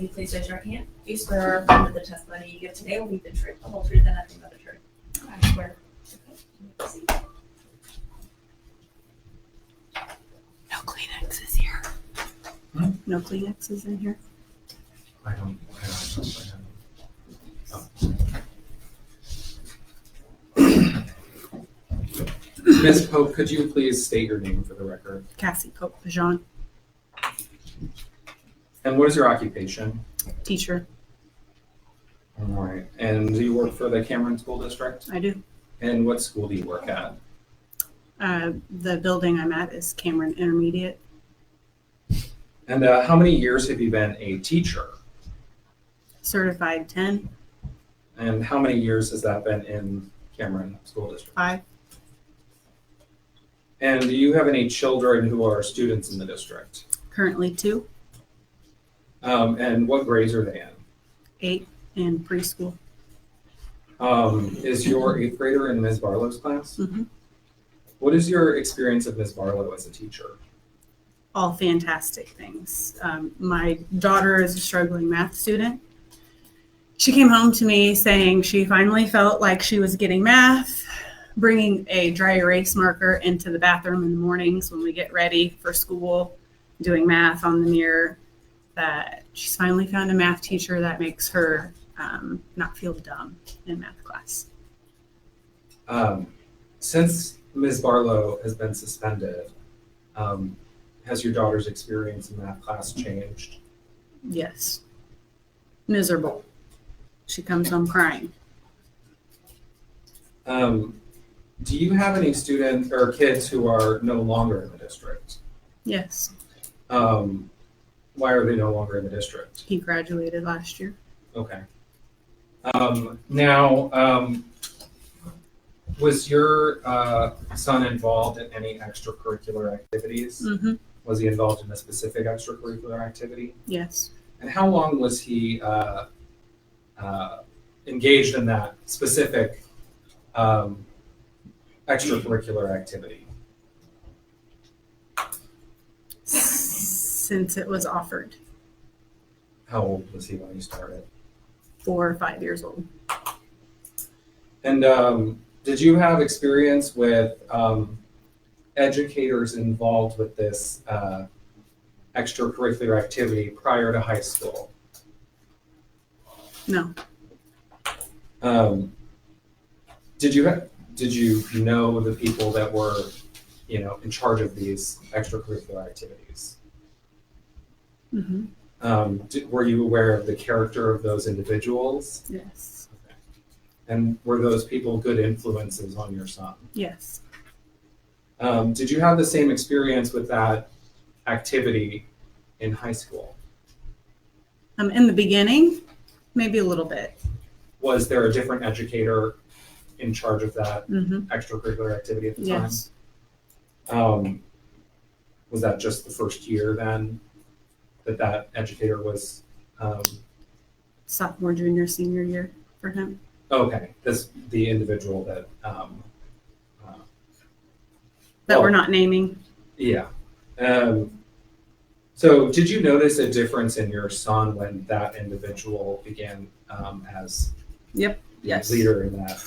Will you please raise your right hand? Do you swear or affirm that the testimony you give today will be the truth, the whole truth, and nothing but the truth? I swear. Okay. No Kleenexes here. No Kleenexes in here. I don't know. Ms. Pope, could you please state your name for the record? Cassie Pope Pajon, And what is your occupation? teacher. All right. And do you work for the Cameron School District? I do. And what school do you work at? The building I'm at is Cameron Intermediate. And how many years have you been a teacher? Certified 10, And how many years has that been in Cameron School District? 5, And do you have any children who are students in the district? currently 2, And what grades are they in? 8, and preschool. Is your 8th grader in Ms. Barlow's class? Mhm. What is your experience of Ms. Barlow as a teacher? All fantastic things. My daughter is a struggling math student. She came home to me saying she finally felt like she was getting math, bringing a dry erase marker into the bathroom in the mornings when we get ready for school, doing math on the mirror, that she's finally found a math teacher that makes her not feel dumb in math class. Since Ms. Barlow has been suspended, has your daughter's experience in math class changed? Yes. Miserable. She comes home crying. Do you have any students or kids who are no longer in the district? Yes. Why are they no longer in the district? He graduated last year. Okay. Now, was your son involved in any extracurricular activities? Mm-hmm. Was he involved in a specific extracurricular activity? Yes. And how long was he engaged in that specific extracurricular activity? Since it was offered. How old was he when he started? 4 or 5 years old. And did you have experience with educators involved with this extracurricular activity prior to high school? No. Did you know the people that were, in charge of these extracurricular activities? Mm-hmm. Were you aware of the character of those individuals? Yes. Okay. And were those people good influences on your son? Yes. Did you have the same experience with that activity in high school? In the beginning, maybe a little bit. Was there a different educator in charge of that Mm-hmm. extracurricular activity at the Yes. time? Was that just the first year then that educator was? Sophomore, junior, senior year for him. Okay, the individual that. That we're not naming. Yeah. So did you notice a difference in your son when that individual began as Yep. Yes. leader in that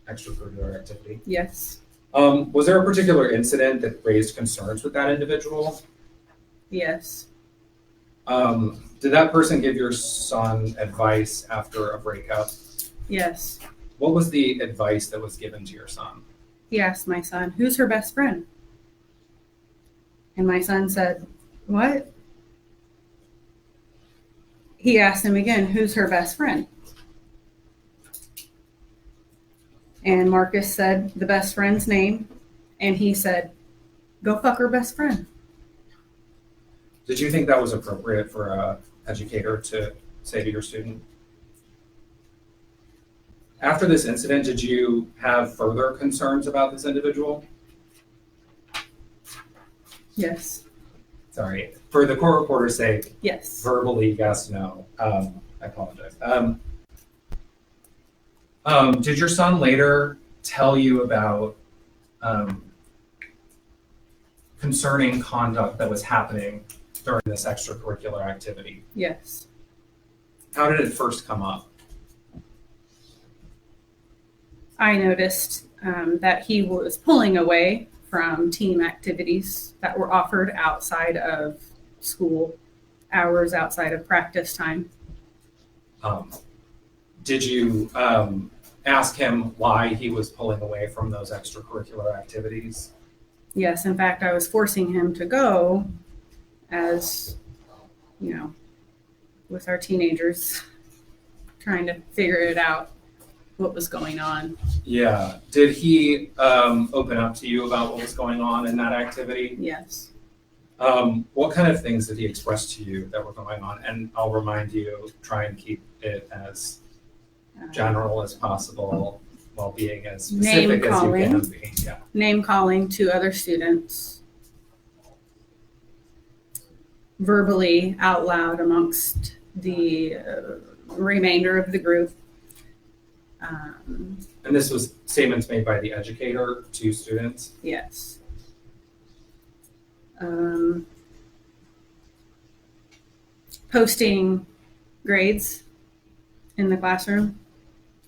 extracurricular activity? Yes. Was there a particular incident that raised concerns with that individual? Yes. Did that person give your son advice after a breakup? Yes. What was the advice that was given to your son? He asked my son, "Who's her best friend?" And my son said, "What?" He asked him again, "Who's her best friend?" And Marcus said the best friend's name, and he said, "Go fuck her best friend." Did you think that was appropriate for an educator to say to your student? After this incident, did you have further concerns about this individual? Yes. Sorry, for the court reporter's sake, Yes. verbally, yes, no. I apologize. Did your son later tell you about concerning conduct that was happening during this extracurricular activity. Yes. How did it first come up? I noticed that he was pulling away from team activities that were offered outside of school hours, outside of practice time. Did you ask him why he was pulling away from those extracurricular activities? Yes, in fact, I was forcing him to go as, you know, with our teenagers, trying to figure it out, what was going on. Yeah. Did he open up to you about what was going on in that activity? Yes. What kind of things did he express to you that were going on? And I'll remind you, try and keep it as general as possible while being as specific as you can be. Yeah. Name calling to other students, verbally out loud amongst the remainder of the group. And this was statements made by the educator to students? Yes. Posting grades in the classroom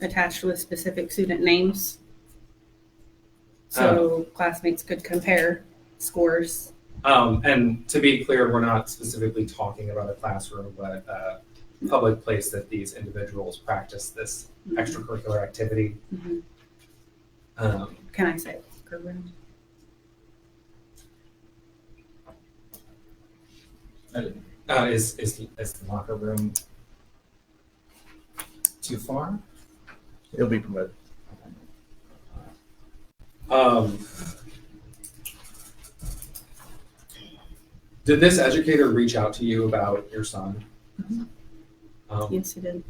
attached with specific student names, so classmates could compare scores. And to be clear, we're not specifically talking about a classroom, but a public place that these individuals practice this extracurricular activity. Mm-hmm. Can I say locker room? Is the locker room too far? It'll be promoted. Did this educator reach out to you about your son? Mm-hmm. Yes, he did.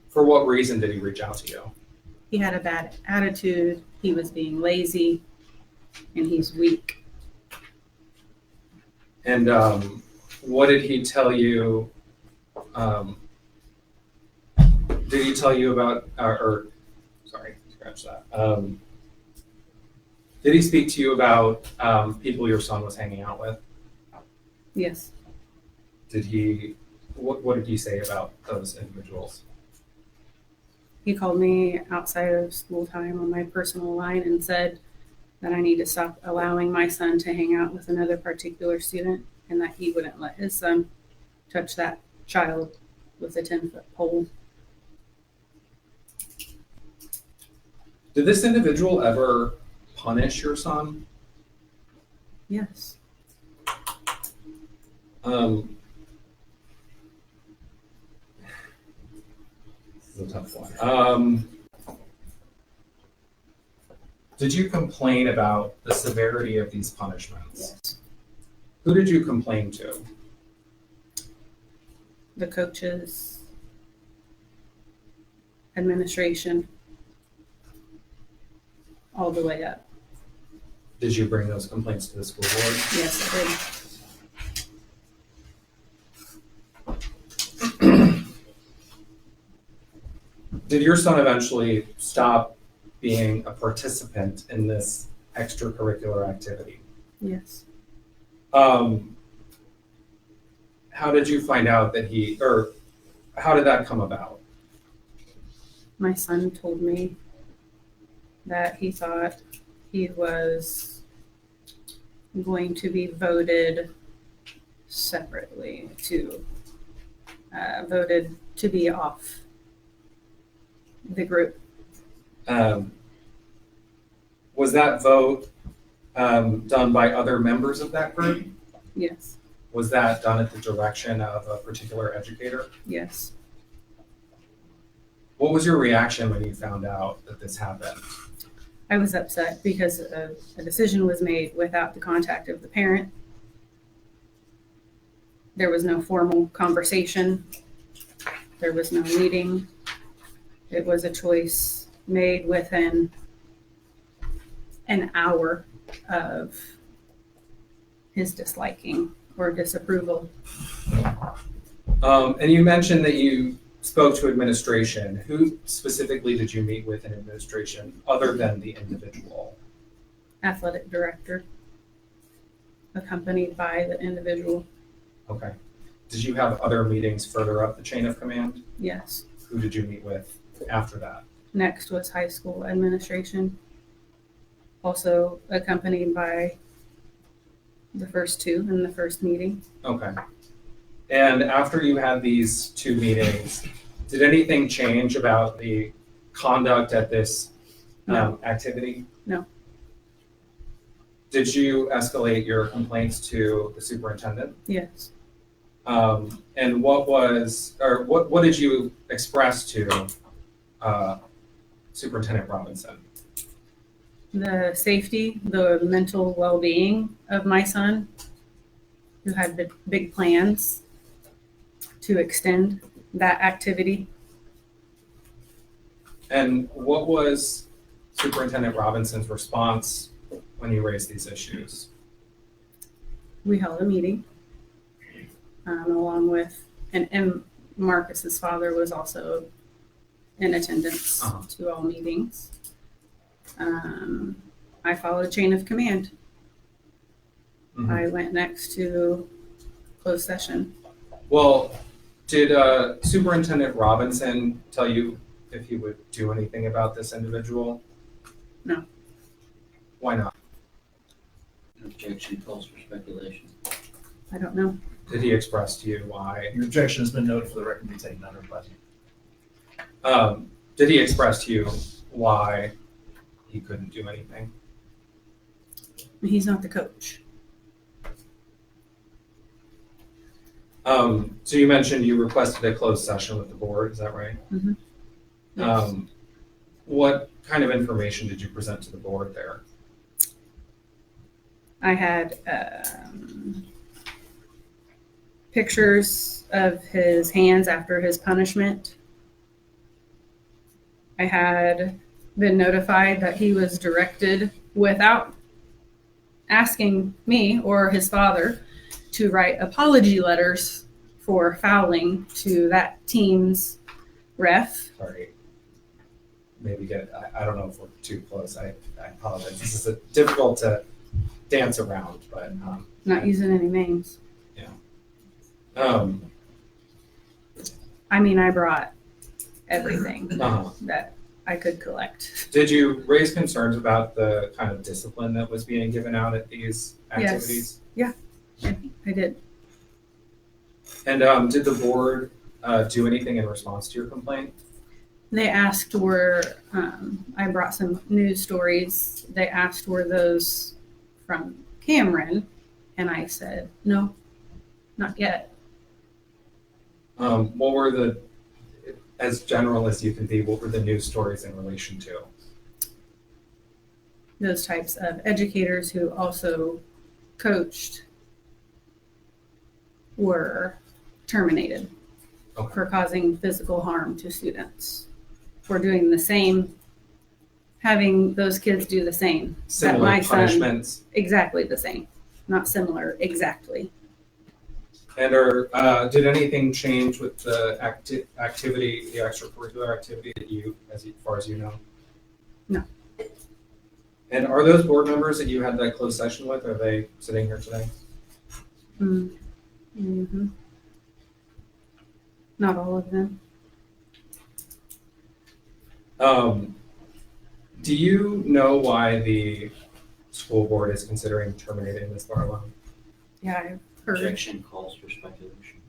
For what reason did he reach out to you? He had a bad attitude. He was being lazy, and he's weak. And what did he tell you? Did he tell you about, sorry, scratch that. Did he speak to you about people your son was hanging out with? Yes. Did he, what did he say about those individuals? He called me outside of school time on my personal line and said that I need to stop allowing my son to hang out with another particular student, and that he wouldn't let his son touch that child with a 10-foot pole. Did this individual ever punish your son? Yes. This is a tough one. Did you complain about the severity of these punishments? Yes. Who did you complain to? The coaches, administration, all the way up. Did you bring those complaints to the school board? Yes, I did. Did your son eventually stop being a participant in this extracurricular activity? Yes. How did you find out that how did that come about? My son told me that he thought he was going to be voted separately voted to be off the group. Was that vote done by other members of that group? Yes. Was that done at the direction of a particular educator? Yes. What was your reaction when you found out that this happened? I was upset because a decision was made without the contact of the parent. There was no formal conversation. There was no meeting. It was a choice made within an hour of his disliking or disapproval. And you mentioned that you spoke to administration. Who specifically did you meet with in administration other than the individual? Athletic director. accompanied by the individual. Okay. Did you have other meetings further up the chain of command? Yes. Who did you meet with after that? Next was high school administration, also accompanied by the first two in the first meeting. Okay. And after you had these two meetings, did anything change about the conduct at this activity? No. Did you escalate your complaints to the superintendent? Yes. And what did you express to Superintendent Robinson? The safety, the mental well-being of my son, who had big plans to extend that activity. And what was Superintendent Robinson's response when you raised these issues? We held a meeting along with, and Marcus's father was also in attendance to all meetings. I followed a chain of command. Mm-hmm. I went next to closed session. Well, did Superintendent Robinson tell you if he would do anything about this individual? No. Why not? Objection calls for speculation. I don't know. Did he express to you why? Your objection has been noted for the record to be taken under advisement. Did he express to you why he couldn't do anything? He's not the coach. So you mentioned you requested a closed session with the board, is that right? Mm-hmm. Yes. What kind of information did you present to the board there? I had pictures of his hands after his punishment. I had been notified that he was directed without asking me or his father to write apology letters for fouling to that team's ref. Sorry. Maybe I don't know if we're too close. I apologize. This is difficult to dance around, but Not using any names. um, I mean, I brought everything uh-huh. that I could collect. Did you raise concerns about the kind of discipline that was being given out at these activities? I did. And did the board do anything in response to your complaint? They asked were, I brought some news stories. They asked were those from Cameron, and I said, no, not yet. What were as general as you can be, what were the news stories in relation to? Those types of educators who also coached were terminated for causing physical harm to students, for doing the same, having those kids do the same. Similar my son- punishments? Exactly the same, not similar, exactly. And did anything change with the activity, the extracurricular activity that as far as you know? No. And are those board members that you had that closed session with, are they sitting here today? Mm-hmm. Not all of them. Do you know why the school board is considering terminating Ms. Barlow? Yeah, I've heard. Objection calls for speculation.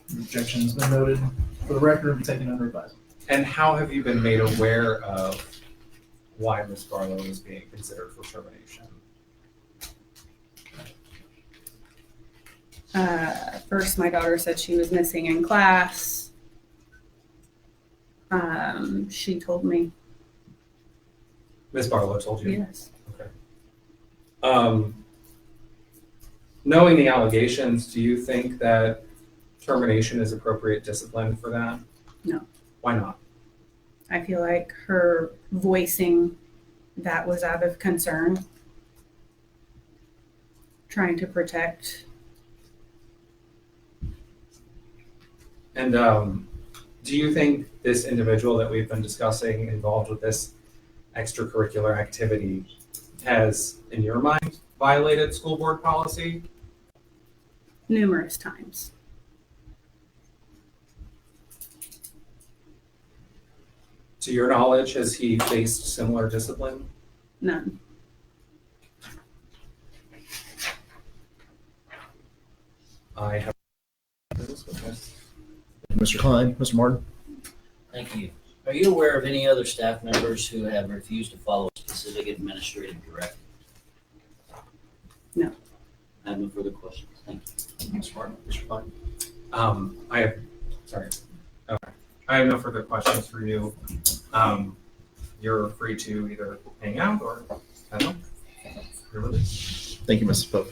Your objection has been noted for the record to be taken under advisement. And how have you been made aware of why Ms. Barlow is being considered for termination? First, my daughter said she was missing in class. She told me. Ms. Barlow told you? Yes. Okay. Knowing the allegations, do you think that termination is appropriate discipline for that? No. Why not? I feel like her voicing that was out of concern, trying to protect. And do you think this individual that we've been discussing involved with this extracurricular activity has, in your mind, violated school board policy? Numerous times. To your knowledge, has he faced similar discipline? None. I have this witness. Mr. Klein, Mr. Martin? Thank you. Are you aware of any other staff members who have refused to follow a specific administrative directive? No. I have no further questions. Thank you. Mr. Martin, Mr. Klein? I have no further questions for you. You're free to either hang out or, I don't know, you're released. Thank you, Mrs. Pope.